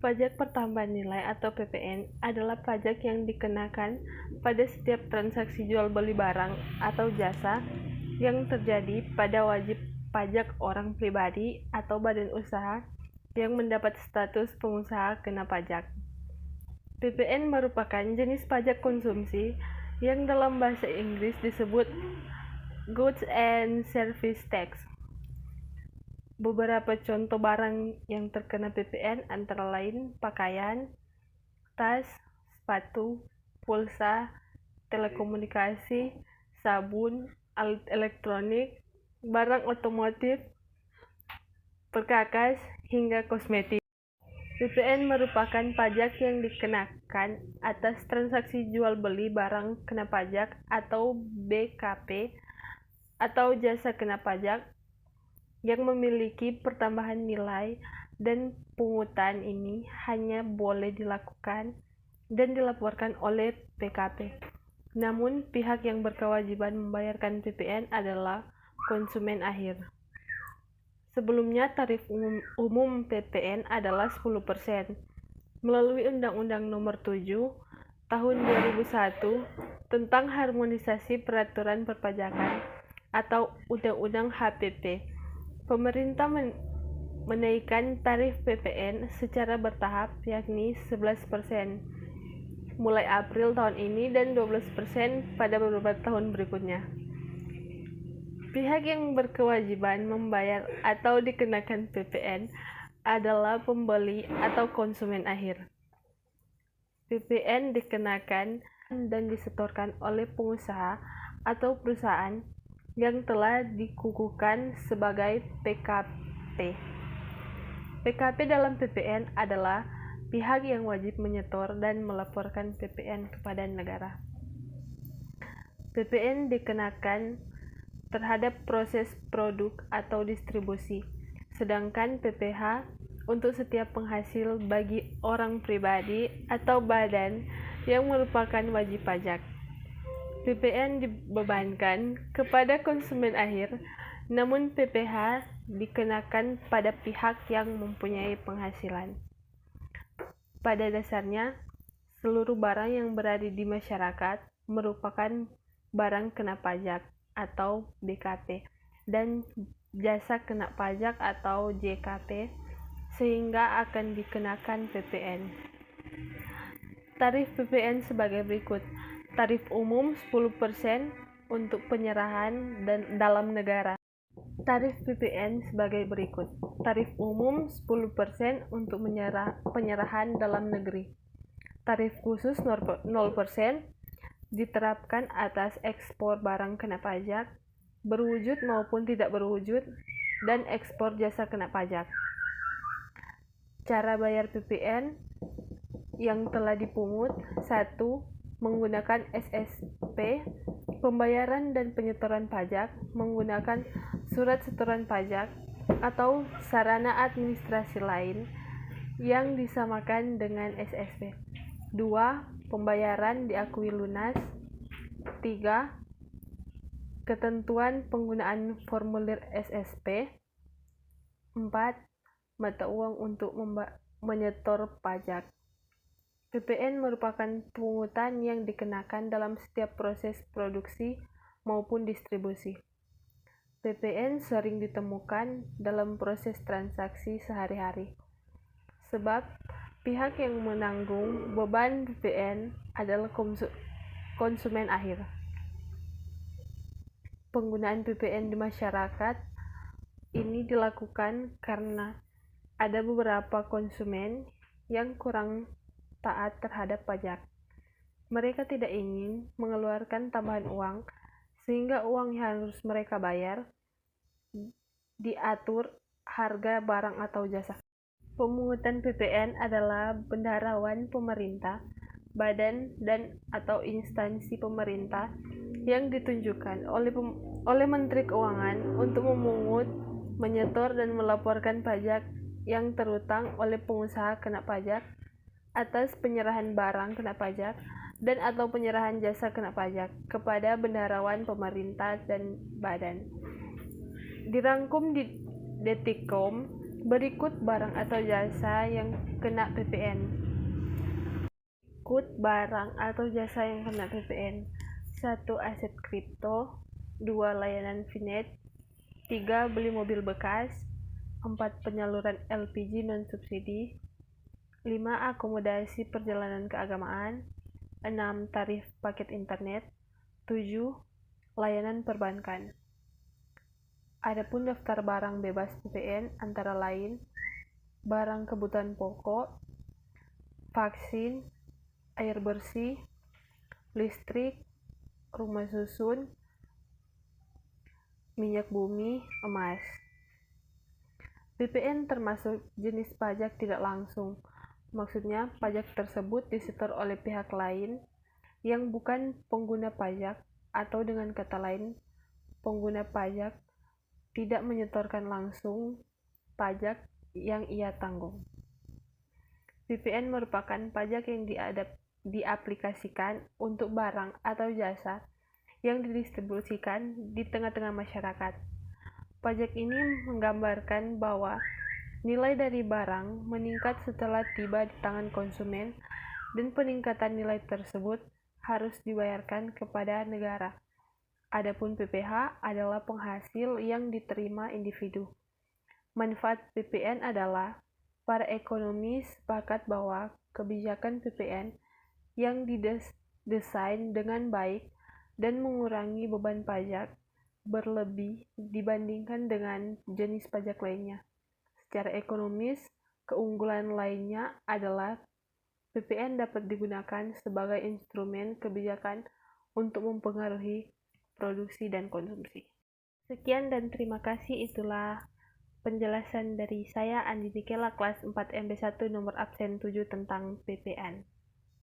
Pajak pertambahan nilai atau PPN adalah pajak yang dikenakan pada setiap transaksi jual beli barang atau jasa yang terjadi pada wajib pajak orang pribadi atau badan usaha yang mendapat status pengusaha kena pajak. PPN merupakan jenis pajak konsumsi yang dalam bahasa Inggris disebut Goods and Service Tax. Beberapa contoh barang yang terkena PPN antara lain pakaian, tas, sepatu, pulsa, telekomunikasi, sabun, alat elektronik, barang otomotif, perkakas, hingga kosmetik. PPN merupakan pajak yang dikenakan atas transaksi jual beli barang kena pajak atau BKP atau jasa kena pajak yang memiliki pertambahan nilai, dan pungutan ini hanya boleh dilakukan dan dilaporkan oleh PKP. Namun, pihak yang berkewajiban membayarkan PPN adalah konsumen akhir. Sebelumnya, tarif umum PPN adalah 10%. Melalui Undang-Undang Nomor 7 Tahun 2001 tentang Harmonisasi Peraturan Perpajakan atau Undang-Undang HPP, pemerintah menaikkan tarif PPN secara bertahap, yakni 11% mulai April tahun ini dan 12% pada beberapa tahun berikutnya. Pihak yang berkewajiban membayar atau dikenakan PPN adalah pembeli atau konsumen akhir. PPN dikenakan dan disetorkan oleh pengusaha atau perusahaan yang telah dikukuhkan sebagai PKP. PKP dalam PPN adalah pihak yang wajib menyetor dan melaporkan PPN kepada negara. PPN dikenakan terhadap proses produk atau distribusi, sedangkan PPh untuk setiap penghasil bagi orang pribadi atau badan yang merupakan wajib pajak. PPN dibebankan kepada konsumen akhir, namun PPh dikenakan pada pihak yang mempunyai penghasilan. Pada dasarnya, seluruh barang yang berada di masyarakat merupakan barang kena pajak atau BKP dan jasa kena pajak atau JKP, sehingga akan dikenakan PPN. Tarif PPN sebagai berikut. Tarif umum 10% untuk penyerahan dalam negara. Tarif PPN sebagai berikut. Tarif umum 10% untuk penyerahan dalam negeri. Tarif khusus 0% diterapkan atas ekspor barang kena pajak, berwujud maupun tidak berwujud, dan ekspor jasa kena pajak. Cara bayar PPN yang telah dipungut: 1. Menggunakan SSP. Pembayaran dan penyetoran pajak menggunakan surat setoran pajak atau sarana administrasi lain yang disamakan dengan SSP. 2. Pembayaran diakui lunas. 3. Ketentuan penggunaan formulir SSP. 4. Mata uang untuk menyetor pajak. PPN merupakan pungutan yang dikenakan dalam setiap proses produksi maupun distribusi. PPN sering ditemukan dalam proses transaksi sehari-hari, sebab pihak yang menanggung beban PPN adalah konsumen akhir. Penggunaan PPN di masyarakat ini dilakukan karena ada beberapa konsumen yang kurang taat terhadap pajak. Mereka tidak ingin mengeluarkan tambahan uang, sehingga uang yang harus mereka bayar diatur harga barang atau jasa. Pemungutan PPN adalah bendaharawan pemerintah, badan dan atau instansi pemerintah yang ditunjukkan oleh Menteri Keuangan untuk memungut, menyetor dan melaporkan pajak yang terutang oleh pengusaha kena pajak atas penyerahan barang kena pajak dan atau penyerahan jasa kena pajak kepada bendaharawan pemerintah dan badan. Dirangkum di Detikcom Berikut barang atau jasa yang kena PPN. Berikut barang atau jasa yang kena PPN. 1. Aset kripto. 2. Layanan VNet. 3. Beli mobil bekas. 4. Penyaluran LPG non-subsidi. 5. Akomodasi perjalanan keagamaan. 6. Tarif paket internet. 7. Layanan perbankan. Adapun daftar barang bebas PPN antara lain barang kebutuhan pokok, vaksin, air bersih, listrik, rumah susun, minyak bumi, emas. PPN termasuk jenis pajak tidak langsung. Maksudnya, pajak tersebut disetor oleh pihak lain yang bukan pengguna pajak, atau dengan kata lain, pengguna pajak tidak menyetorkan langsung pajak yang ia tanggung. PPN merupakan pajak yang diaplikasikan untuk barang atau jasa yang didistribusikan di tengah-tengah masyarakat. Pajak ini menggambarkan bahwa nilai dari barang meningkat setelah tiba di tangan konsumen, dan peningkatan nilai tersebut harus dibayarkan kepada negara. Adapun PPh adalah penghasil yang diterima individu. Manfaat PPN adalah para ekonomi sepakat bahwa kebijakan PPN yang didesain dengan baik dan mengurangi beban pajak berlebih dibandingkan dengan jenis pajak lainnya. Secara ekonomis, keunggulan lainnya adalah PPN dapat digunakan sebagai instrumen kebijakan untuk mempengaruhi produksi dan konsumsi. Sekian dan terima kasih, itulah penjelasan dari saya Andi Nikela kelas 4 MB1 nomor absen 7 tentang PPN.